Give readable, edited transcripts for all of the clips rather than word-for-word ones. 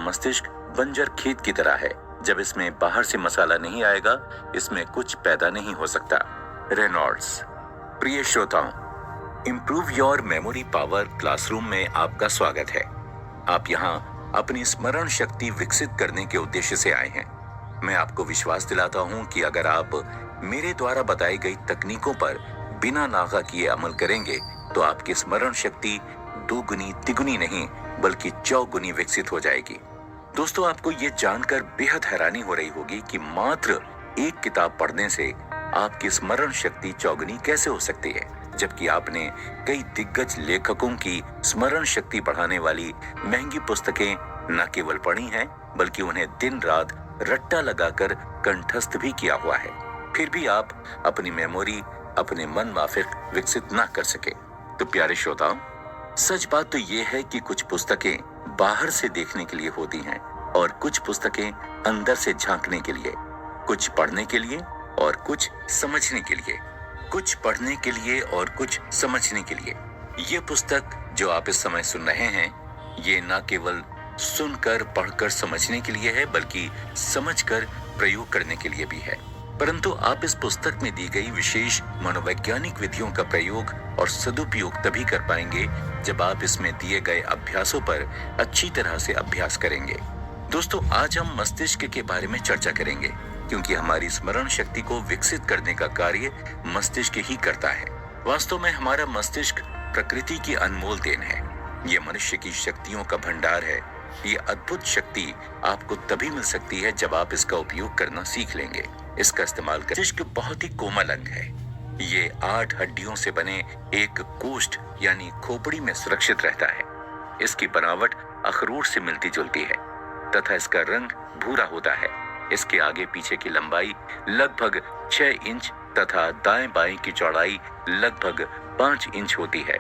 मस्तिष्क बंजर खेत की तरह है। जब इसमें बाहर से मसाला नहीं आएगा, इसमें कुछ पैदा नहीं हो सकता। रेनॉल्ड्स। प्रिय श्रोताओं, improve your memory power classroom में आपका स्वागत है। आप यहाँ अपनी स्मरण शक्ति विकसित करने के उद्देश्य से आए हैं। मैं आपको विश्वास दिलाता हूँ कि अगर आप मेरे द्वारा बताई गई तकनीकों पर बिना नागा किए अमल करेंगे तो आपकी स्मरण शक्ति दोगुनी तिगुनी नहीं बल्कि चौगुनी विकसित हो जाएगी। दोस्तों, आपको ये जानकर बेहद हैरानी हो रही होगी कि मात्र एक किताब पढ़ने से आपकी स्मरण शक्ति चौगुनी कैसे हो सकती है, जबकि आपने कई दिग्गज लेखकों की स्मरण शक्ति बढ़ाने वाली महंगी पुस्तकें न केवल पढ़ी हैं बल्कि उन्हें दिन रात रट्टा लगाकर कंठस्थ भी किया हुआ है। फिर भी आप अपनी मेमोरी अपने मन माफिक विकसित ना कर सके। तो प्यारे श्रोताओं, सच बात तो ये है कि कुछ पुस्तकें बाहर से देखने के लिए होती हैं और कुछ पुस्तकें अंदर से झांकने के लिए, कुछ पढ़ने के लिए और कुछ समझने के लिए, कुछ पढ़ने के लिए और कुछ समझने के लिए। ये पुस्तक जो आप इस समय सुन रहे हैं, ये न केवल सुनकर पढ़कर समझने के लिए है बल्कि समझकर प्रयोग करने के लिए भी है। परंतु आप इस पुस्तक में दी गई विशेष मनोवैज्ञानिक विधियों का प्रयोग और सदुपयोग तभी कर पाएंगे जब आप इसमें दिए गए अभ्यासों पर अच्छी तरह से अभ्यास करेंगे। दोस्तों, आज हम मस्तिष्क के बारे में चर्चा करेंगे क्योंकि हमारी स्मरण शक्ति को विकसित करने का कार्य मस्तिष्क ही करता है। वास्तव में हमारा मस्तिष्क प्रकृति की अनमोल देन है। ये मनुष्य की शक्तियों का भंडार है। ये अद्भुत शक्ति आपको तभी मिल सकती है जब आप इसका उपयोग करना सीख लेंगे। इसका इस्तेमाल कर मस्तिष्क बहुत ही कोमल अंग है। ये 8 हड्डियों से बने एक कोष्ठ यानी खोपड़ी में सुरक्षित रहता है। इसकी बनावट अखरोट से मिलती जुलती है तथा इसका रंग भूरा होता है। इसके आगे पीछे की लंबाई लगभग 6 इंच तथा दाएं बाएं की चौड़ाई लगभग 5 इंच होती है।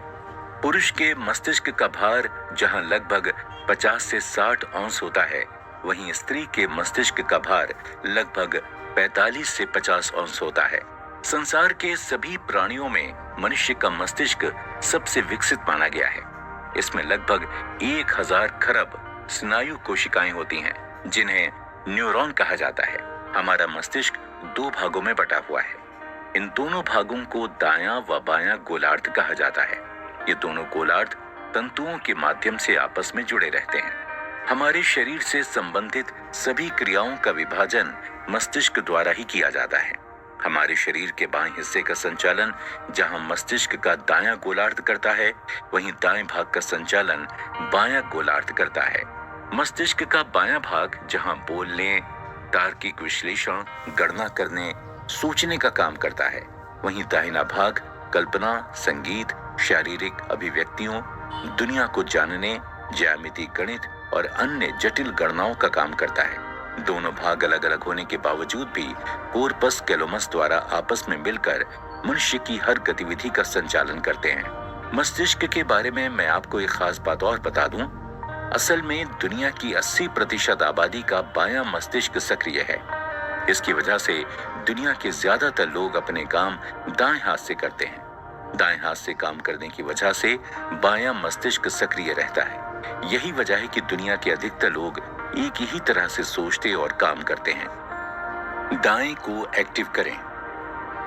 पुरुष के मस्तिष्क का भार जहां लगभग 50 से 60 औंस होता है, वहीं स्त्री के मस्तिष्क का भार लगभग 45 से 50 औंस होता है। संसार के सभी प्राणियों में मनुष्य का मस्तिष्क सबसे विकसित माना गया है। इसमें लगभग 1000 खरब स्नायु कोशिकाएं होती हैं, जिन्हें न्यूरॉन कहा जाता है। हमारा मस्तिष्क 2 भागों में बटा हुआ है। इन दोनों भागों को दायां व बायां गोलार्ध कहा जाता है। ये दोनों गोलार्ध तंतुओं के माध्यम से आपस में जुड़े रहते हैं। हमारे शरीर से संबंधित सभी क्रियाओं का विभाजन मस्तिष्क द्वारा ही किया जाता है। हमारे शरीर के बाएं हिस्से का संचालन जहां मस्तिष्क का दायां गोलार्ध करता है, वहीं दाएं भाग का संचालन बायां गोलार्ध करता है। मस्तिष्क का बायां भाग जहां बोलने, तार्किक विश्लेषण, गणना करने, सोचने का काम करता है, वहीं दाहिना भाग कल्पना, संगीत, शारीरिक अभिव्यक्तियों, दुनिया को जानने, ज्यामिति, गणित और अन्य जटिल गणनाओं का काम करता है। दोनों भाग अलग अलग होने के बावजूद भी कोर्पस कैलोमस द्वारा आपस में मिलकर मनुष्य की हर गतिविधि का संचालन करते हैं। मस्तिष्क के बारे में मैं आपको एक खास बात और बता दूं। असल में दुनिया की 80% आबादी का बायां मस्तिष्क सक्रिय है। इसकी वजह से दुनिया के ज्यादातर लोग अपने काम दाएं हाथ से करते हैं। दाएं हाथ से काम करने की वजह से बायां मस्तिष्क सक्रिय रहता है। यही वजह है कि दुनिया के अधिकतर लोग एक ही तरह से सोचते और काम करते हैं। दाएं को एक्टिव करें।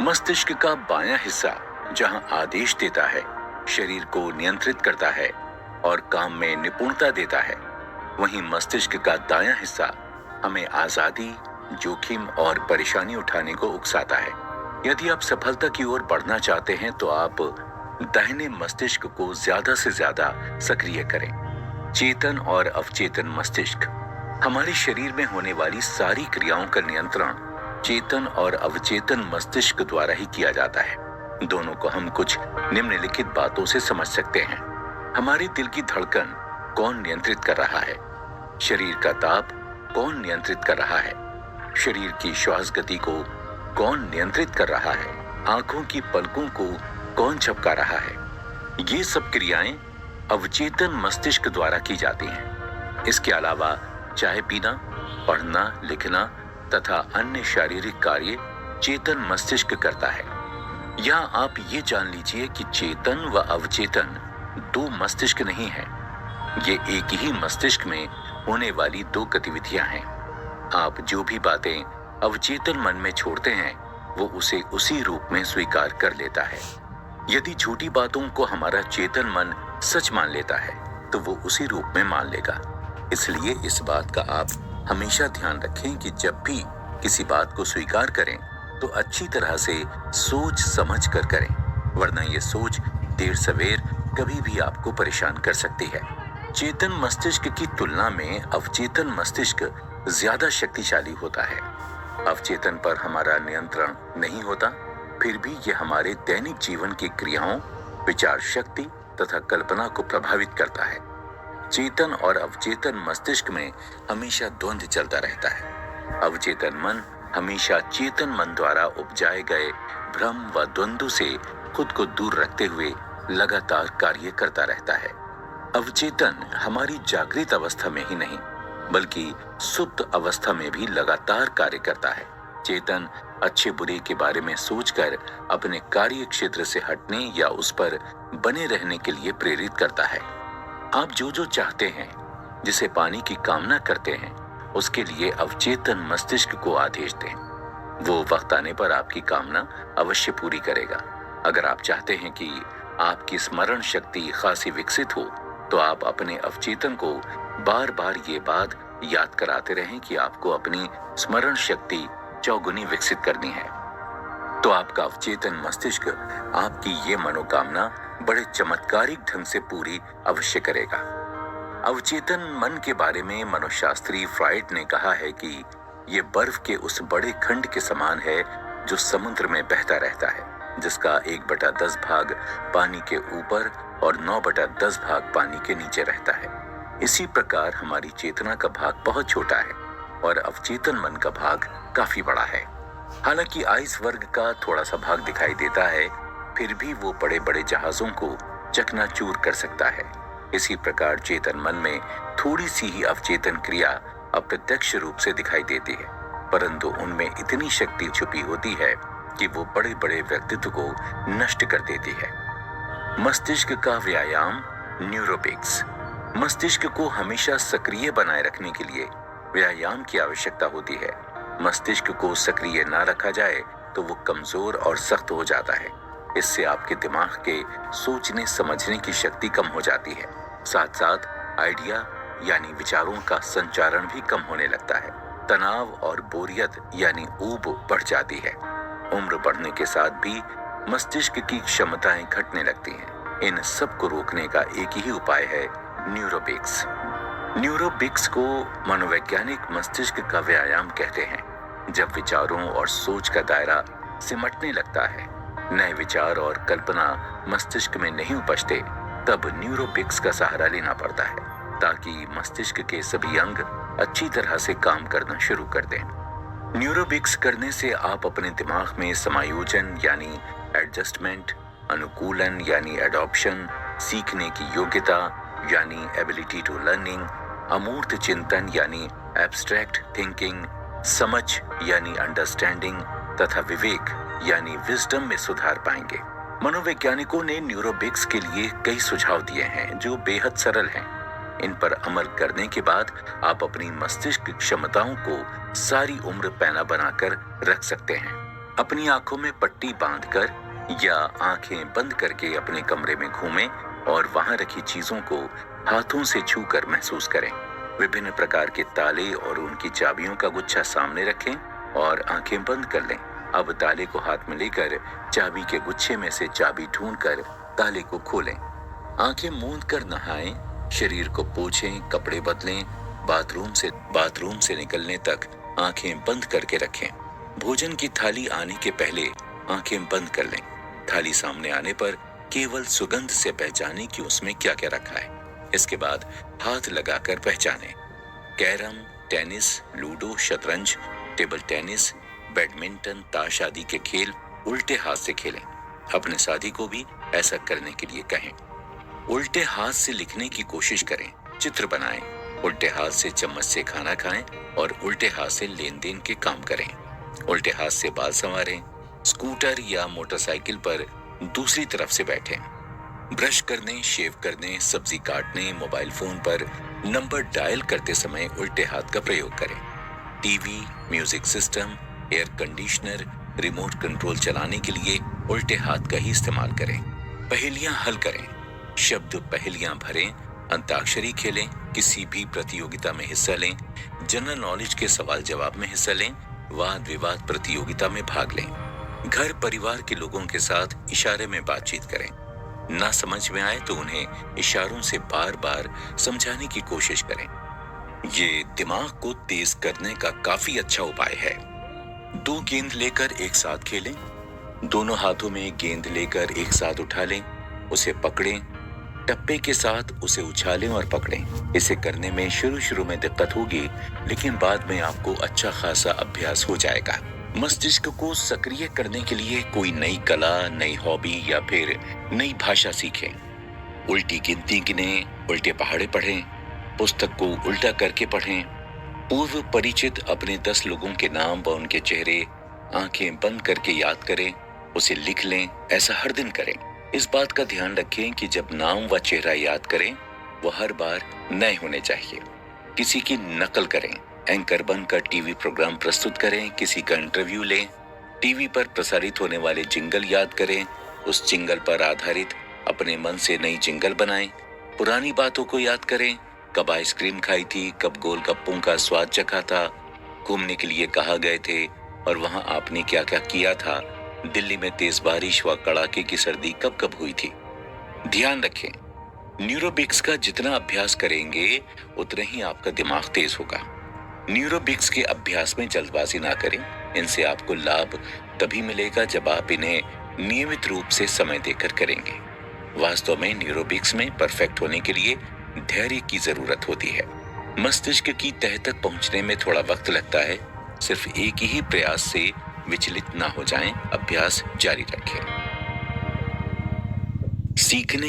मस्तिष्क का बायां हिस्सा जहां आदेश देता है, शरीर को नियंत्रित करता है और काम में निपुणता देता है, वहीं मस्तिष्क का दायां हिस्सा हमें आजादी, जोखिम और परेशानी उठाने को उकसाता है। यदि आप सफलता की ओर बढ़ना चाहते हैं तो आप दाहिने मस्तिष्क को ज्यादा से ज्यादा सक्रिय करें। चेतन और अवचेतन मस्तिष्क। हमारे शरीर में होने वाली सारी क्रियाओं का नियंत्रण चेतन और अवचेतन मस्तिष्क द्वारा ही किया जाता है। दोनों को हम कुछ निम्नलिखित बातों से समझ सकते हैं। हमारे दिल की धड़कन कौन नियंत्रित कर रहा है? शरीर का ताप कौन नियंत्रित कर रहा है? शरीर की श्वास गति को कौन नियंत्रित कर रहा है? आंखों की पलकों को कौन झपका रहा है? ये सब क्रियाएं अवचेतन मस्तिष्क द्वारा की जाती हैं। इसके अलावा चाय पीना, पढ़ना, लिखना तथा अन्य शारीरिक कार्य चेतन मस्तिष्क करता है। यहाँ आप ये जान लीजिए कि चेतन व अवचेतन 2 मस्तिष्क नहीं है। ये एक ही मस्तिष्क में होने वाली दो गतिविधियां हैं। आप जो भी बातें अवचेतन मन में छोड़ते हैं वो उसे उसी रूप में स्वीकार कर लेता है। यदि झूठी बातों को हमारा चेतन मन सच मान लेता है तो वो उसी रूप में मान लेगा। इसलिए इस बात का आप हमेशा ध्यान रखें कि जब भी किसी बात को स्वीकार करें तो अच्छी तरह से सोच समझ कर करें, वरना ये सोच देर सवेर कभी भी आपको परेशान कर सकती है। चेतन मस्तिष्क की तुलना में अवचेतन मस्तिष्क ज्यादा शक्तिशाली होता है। अवचेतन पर हमारा नियंत्रण नहीं होता, फिर भी यह हमारे दैनिक जीवन की क्रियाओं, विचार शक्ति तथा कल्पना को प्रभावित करता है। चेतन और अवचेतन मस्तिष्क में हमेशा द्वंद्व चलता रहता है। अवचेतन मन हमेशा चेतन मन द्वारा उपजाए गए भ्रम व द्वंद्व से खुद को दूर रखते हुए लगातार कार्य करता रहता है। अवचेतन हमारी जागृत अवस्था में ही नहीं बल्कि सुप्त अवस्था में भी लगातार कार्य करता है। चेतन अच्छे बुरे के बारे में सोचकर अपने कार्य क्षेत्र से हटने या उस पर बने रहने के लिए प्रेरित करता है। आप जो जो चाहते हैं, जिसे पाने की कामना करते हैं, उसके लिए अवचेतन मस्तिष्क को आदेश दें। वो वक्त आने पर आपकी कामना अवश्य पूरी करेगा। अगर आप चाहते हैं कि आपकी स्मरण शक्ति खासी विकसित हो तो आप अपने अवचेतन को बार बार ये बात याद कराते रहें कि आपको अपनी स्मरण शक्ति चौगुनी विकसित करनी है। तो आपका अवचेतन मस्तिष्क आपकी ये मनोकामना बड़े चमत्कारिक ढंग से पूरी अवश्य करेगा। अवचेतन मन के बारे में मनोशास्त्री फ्राइड ने कहा है कि ये बर्फ के उस बड़े खंड के समान है जो समुद्र में बहता रहता है, जिसका 1/10 भाग पानी के ऊपर और 9/10 भाग पानी के नीचे रहता है। इसी प्रकार हमारी चेतना का भाग बहुत छोटा है और अवचेतन मन का भाग काफी बड़ा है। हालांकि आइसबर्ग का थोड़ा सा भाग दिखाई देता है, फिर भी वो बड़े बड़े जहाजों को चकनाचूर कर सकता है। इसी प्रकार चेतन मन में थोड़ी सी ही अवचेतन क्रिया अप्रत्यक्ष रूप से दिखाई देती है, परंतु उनमें इतनी शक्ति छुपी होती है कि वो बड़े बड़े व्यक्तित्व को नष्ट कर देती है। मस्तिष्क का व्यायाम, न्यूरोबिक्स। मस्तिष्क को हमेशा सक्रिय बनाए रखने के लिए व्यायाम की आवश्यकता होती है। मस्तिष्क को सक्रिय ना रखा जाए तो वो कमजोर और सख्त हो जाता है। इससे आपके दिमाग के सोचने समझने की शक्ति कम हो जाती है। साथ साथ आइडिया यानी विचारों का संचारण भी कम होने लगता है। तनाव और बोरियत यानी ऊब बढ़ जाती है। उम्र बढ़ने के साथ भी मस्तिष्क की क्षमताएं घटने लगती हैं। इन सब को रोकने का एक ही उपाय है, न्यूरोबिक्स। न्यूरोबिक्स को मनोवैज्ञानिक मस्तिष्क का व्यायाम कहते हैं। जब विचारों और सोच का दायरा सिमटने लगता है, नए विचार और कल्पना मस्तिष्क में नहीं उपजते, तब न्यूरोबिक्स का सहारा लेना पड़ता है ताकि मस्तिष्क के सभी अंग अच्छी तरह से काम करना शुरू कर दें। न्यूरोबिक्स करने से आप अपने दिमाग में समायोजन यानी एडजस्टमेंट, अनुकूलन यानी एडॉप्शन, सीखने की योग्यता यानी एबिलिटी टू लर्निंग, अमूर्त चिंतन यानी एब्स्ट्रैक्ट थिंकिंग, समझ यानी अंडरस्टैंडिंग तथा विवेक यानी विजडम में सुधार पाएंगे। मनोवैज्ञानिकों ने न्यूरोबिक्स के लिए कई सुझाव दिए हैं जो बेहद सरल हैं। इन पर अमल करने के बाद आप अपनी मस्तिष्क क्षमताओं को सारी उम्र पैना बनाकर रख सकते हैं। अपनी आंखों में पट्टी बांधकर या आंखें बंद करके अपने कमरे में घूमें और वहां रखी चीजों को हाथों से छूकर महसूस करें। विभिन्न प्रकार के ताले और उनकी चाबियों का गुच्छा सामने रखें और आंखें बंद कर लें। अब ताले को हाथ में लेकर चाबी के गुच्छे में से चाबी ढूंढकर ताले को खोलें। आंखें मूंद कर नहाएं, शरीर को पोंछें, कपड़े बदलें, बाथरूम से निकलने तक आंखें बंद करके रखें। भोजन की थाली आने के पहले आंखें बंद कर लें। थाली सामने आने पर केवल सुगंध से पहचानें कि उसमें क्या क्या रखा है। इसके बाद हाथ लगाकर पहचानें। कैरम, टेनिस, लूडो, शतरंज, टेबल टेनिस, बैडमिंटन, ताश आदि के खेल उल्टे हाथ से खेलें। अपने साथी को भी ऐसा करने के लिए कहें। उल्टे हाथ से लिखने की कोशिश करें, चित्र बनाएं, उल्टे हाथ से चम्मच से खाना खाएं और उल्टे हाथ से लेन देन के काम करें। उल्टे हाथ से बाल संवारें, स्कूटर या मोटरसाइकिल पर दूसरी तरफ से बैठें। ब्रश करने, शेव करने, सब्जी काटने, मोबाइल फोन पर नंबर डायल करते समय उल्टे हाथ का प्रयोग करें। TV, music system, air conditioner, remote control चलाने के लिए उल्टे हाथ का ही इस्तेमाल करें। पहेलियां हल करें, शब्द पहेलियां भरें, अंताक्षरी खेलें, किसी भी प्रतियोगिता में हिस्सा लें, जनरल नॉलेज के सवाल जवाब में हिस्सा लें, वाद विवाद प्रतियोगिता में भाग लें। घर परिवार के लोगों के साथ इशारे में बातचीत करें। ना समझ में आए तो उन्हें इशारों से बार बार समझाने की कोशिश करें। ये दिमाग को तेज करने का काफी अच्छा उपाय है। 2 गेंद लेकर एक साथ खेलें। दोनों हाथों में गेंद लेकर एक साथ उठा लें, उसे पकड़ें, टप्पे के साथ उसे उछालें और पकड़ें। इसे करने में शुरू में दिक्कत होगी, लेकिन बाद में आपको अच्छा खासा अभ्यास हो जाएगा। मस्तिष्क को सक्रिय करने के लिए कोई नई कला, नई हॉबी या फिर नई भाषा सीखें। उल्टी गिनती गिनें, उल्टे पहाड़े पढ़ें, पुस्तक को उल्टा करके पढ़ें। पूर्व परिचित अपने 10 लोगों के नाम व उनके चेहरे आंखें बंद करके याद करें, उसे लिख लें। ऐसा हर दिन करें। इस बात का ध्यान रखें कि जब नाम व चेहरा याद करें वो हर बार नए होने चाहिए। किसी की नकल करें, एंकर बनकर टीवी प्रोग्राम प्रस्तुत करें, किसी का इंटरव्यू लें, टीवी पर प्रसारित होने वाले जिंगल याद करें, उस जिंगल पर आधारित अपने मन से नई जिंगल बनाएं, पुरानी बातों को याद करें, कब आइसक्रीम खाई थी, कब गोलगप्पों का स्वाद चखा था, घूमने के लिए कहाँ गए थे और वहां आपने क्या क्या किया था, दिल्ली में तेज बारिश व कड़ाके की सर्दी कब कब हुई थी। ध्यान रखें, न्यूरोबिक्स का जितना अभ्यास करेंगे उतना ही आपका दिमाग तेज होगा। न्यूरोबिक्स के अभ्यास में जल्दबाजी ना करें। इनसे आपको लाभ तभी मिलेगा जब आप इन्हें नियमित रूप से समय देकर करेंगे। वास्तव में न्यूरोबिक्स में परफेक्ट होने के लिए धैर्य की जरूरत होती है। मस्तिष्क की तह तक पहुंचने में थोड़ा वक्त लगता है। सिर्फ एक ही प्रयास से विचलित ना हो जाएं, अभ्यास जारी रखें। सीखने